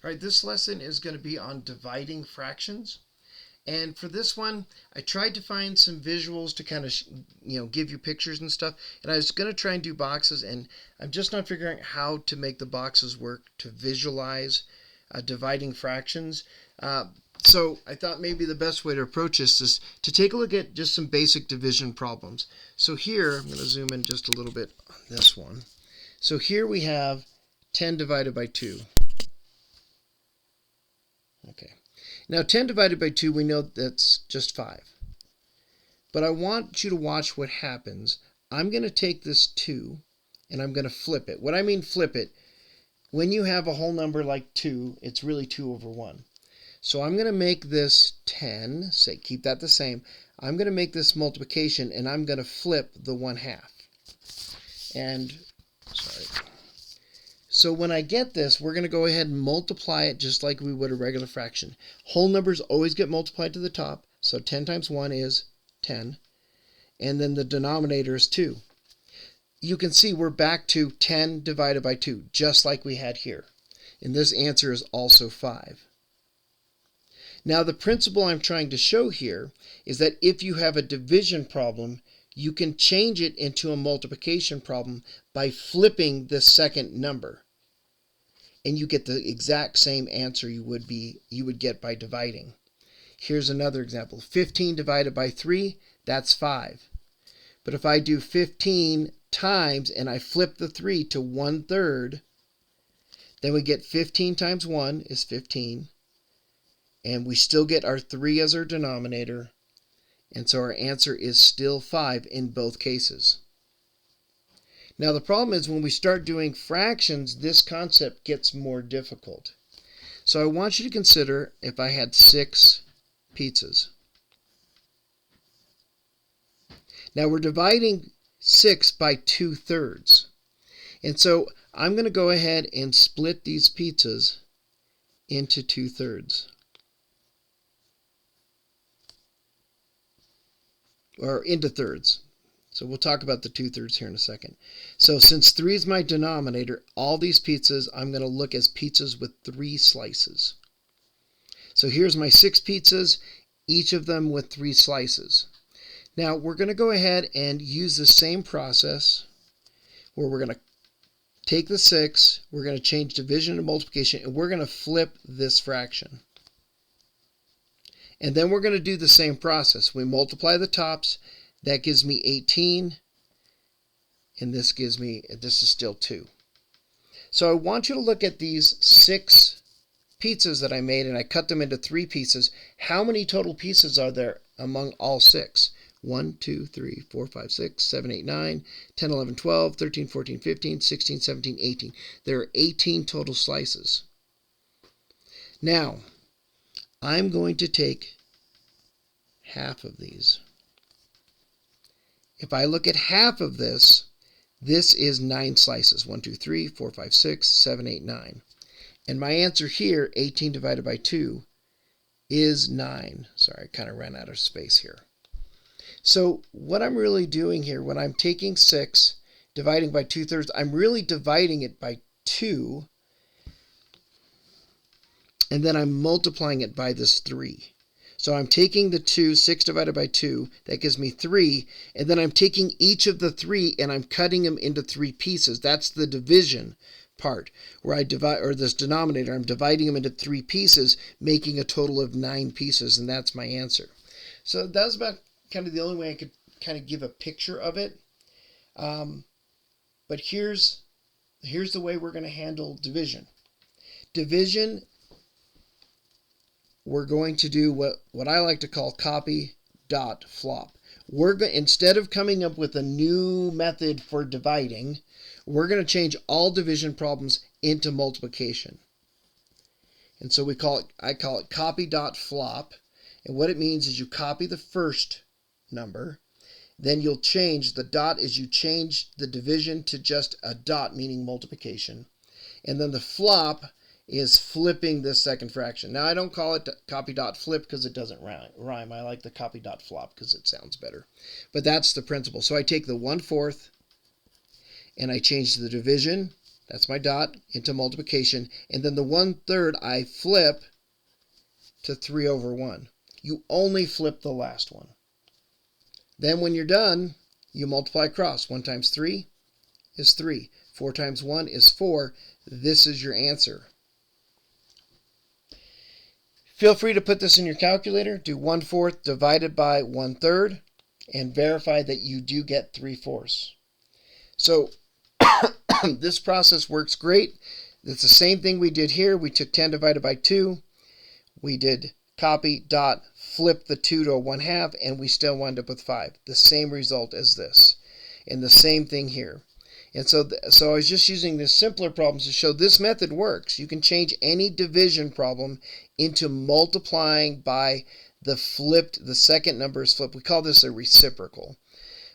All right, this lesson is going to be on dividing fractions. And for this one, I tried to find some visuals to kind of, give you pictures and stuff. And I was going to try and do boxes, and I'm just not figuring out how to make the boxes work to visualize dividing fractions. So I thought maybe the best way to approach this is to take a look at just some basic division problems. So here, I'm going to zoom in just a little bit on this one. So here we have 10 divided by 2. Okay. Now 10 divided by 2, we know that's just 5. But I want you to watch what happens. I'm going to take this 2 and I'm going to flip it. What I mean flip it, when you have a whole number like 2, it's really 2 over 1. So I'm going to make this 10, say keep that the same. I'm going to make this multiplication and I'm going to flip the 1/2. And, sorry. So when I get this, we're going to go ahead and multiply it just like we would a regular fraction. Whole numbers always get multiplied to the top. So 10 times 1 is 10. And then the denominator is 2. You can see we're back to 10 divided by 2, just like we had here. And this answer is also 5. Now the principle I'm trying to show here is that if you have a division problem, you can change it into a multiplication problem by flipping the second number. And you get the exact same answer you would get by dividing. Here's another example. 15 divided by 3, that's 5. But if I do 15 times and I flip the 3 to 1/3, then we get 15 times 1 is 15. And we still get our 3 as our denominator. And so our answer is still 5 in both cases. Now the problem is when we start doing fractions, this concept gets more difficult. So I want you to consider if I had 6 pizzas. Now we're dividing 6 by 2/3. And so I'm going to go ahead and split these pizzas into 2/3. Or into thirds. So we'll talk about the 2/3 here in a second. So since 3 is my denominator, all these pizzas I'm going to look as pizzas with 3 slices. So here's my 6 pizzas, each of them with 3 slices. Now we're going to go ahead and use the same process where we're going to take the 6, we're going to change division to multiplication, and we're going to flip this fraction. And then we're going to do the same process. We multiply the tops. That gives me 18. And this is still 2. So I want you to look at these 6 pizzas that I made, and I cut them into 3 pieces. How many total pieces are there among all 6? 1, 2, 3, 4, 5, 6, 7, 8, 9, 10, 11, 12, 13, 14, 15, 16, 17, 18. There are 18 total slices. Now, I'm going to take half of these. If I look at half of this, this is 9 slices. 1, 2, 3, 4, 5, 6, 7, 8, 9. And my answer here, 18 divided by 2, is 9. Sorry, I kind of ran out of space here. So what I'm really doing here, when I'm taking 6, dividing by 2/3, I'm really dividing it by 2. And then I'm multiplying it by this 3. So I'm taking the 2, 6 divided by 2, that gives me 3, and then I'm taking each of the 3 and I'm cutting them into 3 pieces. That's the division part, where I divide, or this denominator, I'm dividing them into 3 pieces, making a total of 9 pieces, and that's my answer. So that's about kind of the only way I could kind of give a picture of it. But here's the way we're going to handle division. Division, we're going to do what I like to call copy dot flop. Instead of coming up with a new method for dividing, we're going to change all division problems into multiplication. And so I call it copy dot flop. And what it means is you copy the first number, then you'll change the dot as you change the division to just a dot, meaning multiplication. And then the flop is flipping this second fraction. Now, I don't call it copy dot flip because it doesn't rhyme. I like the copy dot flop because it sounds better. But that's the principle. So I take the 1/4 and I change the division that's my dot, into multiplication, and then the 1/3 I flip to 3 over 1. You only flip the last one. Then when you're done, you multiply across. 1 times 3 is 3. 4 times 1 is 4. This is your answer. Feel free to put this in your calculator. Do 1/4 divided by 1/3 and verify that you do get 3/4. So this process works great. It's the same thing we did here. We took 10 divided by 2. We did copy, dot, flip the 2 to a 1/2, and we still wind up with 5. The same result as this. And the same thing here. And so I was just using this simpler problems to show this method works. You can change any division problem into multiplying by the second number is flipped. We call this a reciprocal.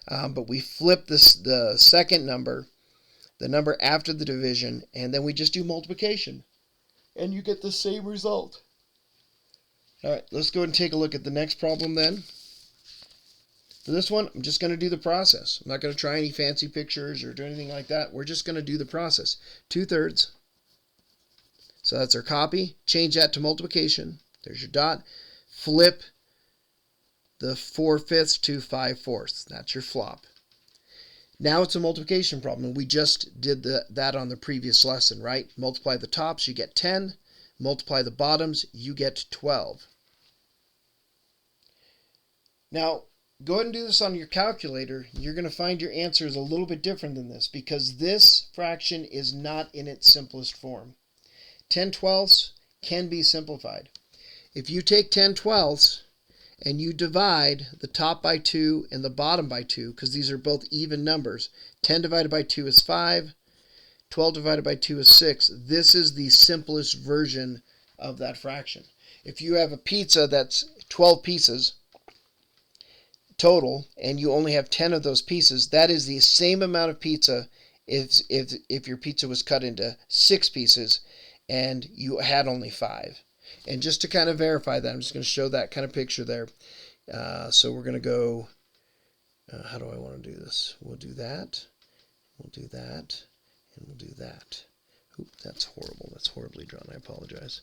But we flip the second number, the number after the division, and then we just do multiplication. And you get the same result. All right, let's go ahead and take a look at the next problem then. For this one, I'm just going to do the process. I'm not going to try any fancy pictures or do anything like that. We're just going to do the process. 2/3. So that's our copy. Change that to multiplication. There's your dot. Flip the 4/5 to 5/4. That's your flop. Now it's a multiplication problem, and we just did that on the previous lesson, right? Multiply the tops, you get 10. Multiply the bottoms, you get 12. Now, go ahead and do this on your calculator. You're going to find your answer is a little bit different than this because this fraction is not in its simplest form. 10/12 can be simplified. If you take 10/12 and you divide the top by 2 and the bottom by 2, because these are both even numbers, 10 divided by 2 is 5, 12 divided by 2 is 6. This is the simplest version of that fraction. If you have a pizza that's 12 pieces total, and you only have 10 of those pieces, that is the same amount of pizza if your pizza was cut into 6 pieces and you had only 5. And just to kind of verify that, I'm just going to show that kind of picture there. So we're going to go, how do I want to do this? We'll do that, we'll do that, and we'll do that. Oop, that's horrible. That's horribly drawn. I apologize.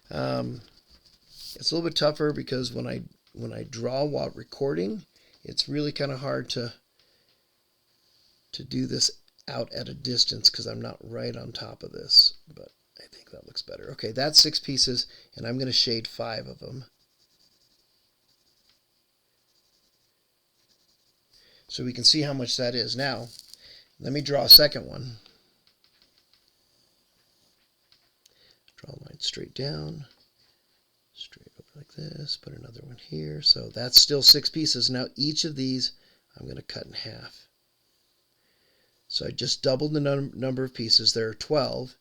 It's a little bit tougher because when I draw while recording, it's really kind of hard to do this out at a distance because I'm not right on top of this, but I think that looks better. Okay, that's 6 pieces, and I'm going to shade 5 of them. So we can see how much that is. Now, let me draw a second one. Draw a line straight down, straight over like this, put another one here. So that's still 6 pieces. Now each of these I'm going to cut in half. So I just doubled the number of pieces. There are 12.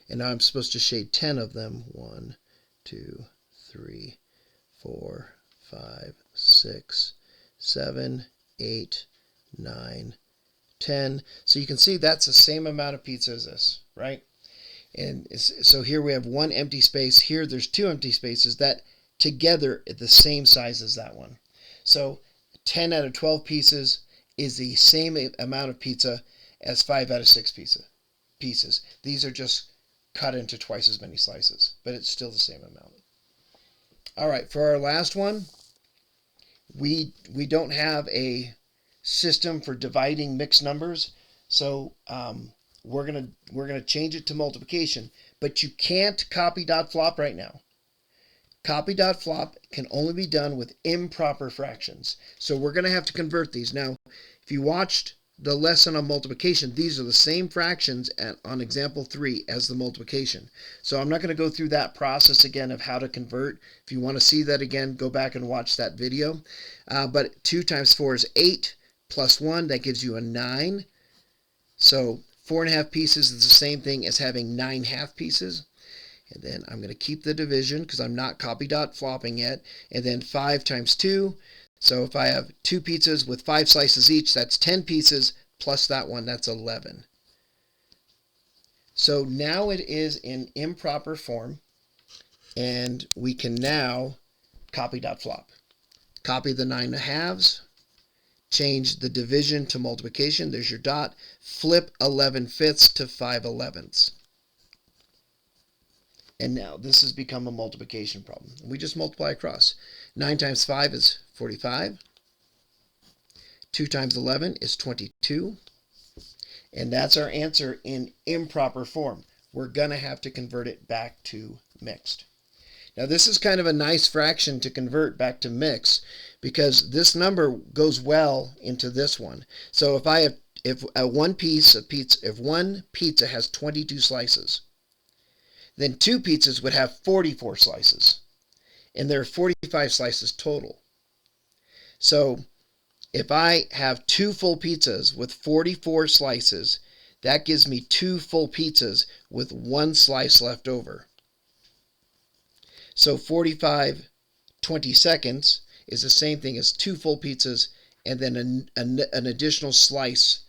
And now I'm supposed to shade 10 of them. 1, 2, 3, 4, 5, 6, 7, 8, 9, 10. So you can see that's the same amount of pizza as this, right? And so here we have 1 empty space. Here there's 2 empty spaces that together are the same size as that one. So 10 out of 12 pieces is the same amount of pizza as 5 out of 6 pieces. These are just cut into twice as many slices, but it's still the same amount. All right, for our last one, we don't have a system for dividing mixed numbers, so we're gonna change it to multiplication. But you can't copy dot flop right now. Copy dot flop can only be done with improper fractions. So we're gonna have to convert these. Now, if you watched the lesson on multiplication, these are the same fractions on example 3 as the multiplication. So I'm not going to go through that process again of how to convert. If you want to see that again, go back and watch that video. But 2 times 4 is 8 plus 1, that gives you a 9. So 4 1/2 pieces is the same thing as having 9 half pieces. And then I'm going to keep the division because I'm not copy dot flopping yet. And then 5 times 2. So if I have 2 pizzas with 5 slices each, that's 10 pieces, plus that one, that's 11. So now it is in improper form, and we can now copy dot flop. Copy the 9 1/2, change the division to multiplication. There's your dot. Flip 11/5 to 5/11. And now this has become a multiplication problem. We just multiply across. 9 times 5 is 45. 2 times 11 is 22. And that's our answer in improper form. We're going to have to convert it back to mixed. Now this is kind of a nice fraction to convert back to mixed because this number goes well into this one. So if one pizza has 22 slices, then 2 pizzas would have 44 slices. And there are 45 slices total. So if I have 2 full pizzas with 44 slices, that gives me 2 full pizzas with 1 slice left over. So 45 20-seconds is the same thing as 2 full pizzas and then an additional slice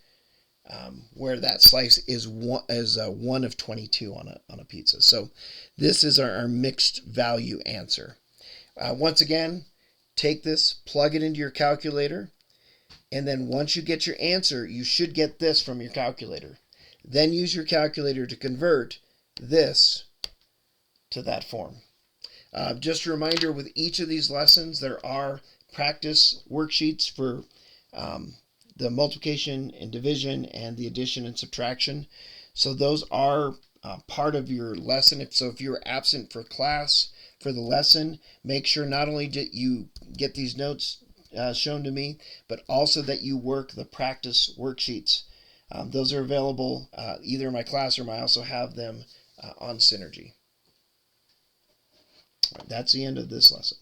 where that slice is one of 22 on a pizza. So this is our mixed value answer. Once again, take this, plug it into your calculator, and then once you get your answer, you should get this from your calculator. Then use your calculator to convert this to that form. Just a reminder, with each of these lessons, there are practice worksheets for the multiplication and division and the addition and subtraction. So those are part of your lesson. If you're absent for class, for the lesson, make sure not only that you get these notes shown to me, but also that you work the practice worksheets. Those are available either in my classroom. I also have them on Synergy. That's the end of this lesson.